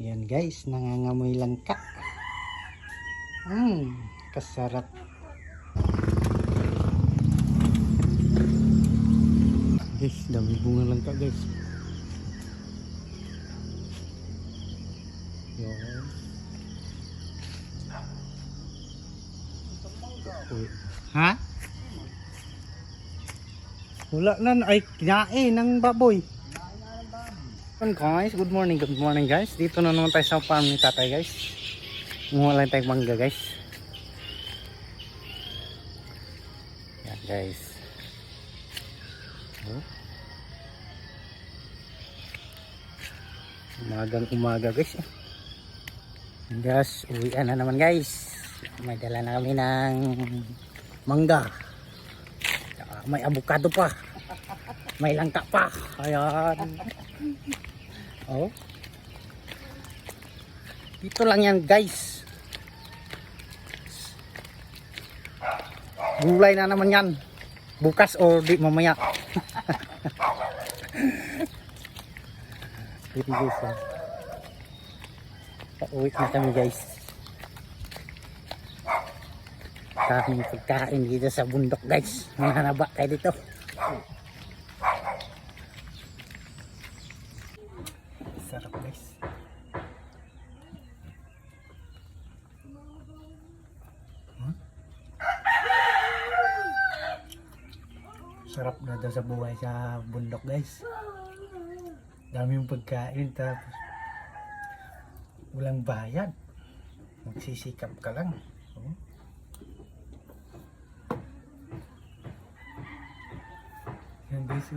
Yan guys, nangangamoy langka. Kasarap. Guys, dami bunga langka guys. Yan. Ha? Wala na ay kinain ng baboy. Guys, good morning guys. Dito na naman tayo sa farm ni tatay guys. Kumuha lang tayong mangga guys. Yan guys. Umagang umaga guys. Guys, uwian na naman guys. May dala na kami ng mangga. May avocado pa. May langka pa. Ayan. Oh. Dito lang yan guys. Gulay na naman yan. Bukas or di mamaya. Dito guys. Pauwi na kami guys. Kaming pagkain dito sa bundok guys. Mananaba tayo dito. Sarap guys. Sarap na daw sa buhay sa bundok guys. Dami yung pagkain tapos walang bayad. Magsisikap ka lang. Yan guys.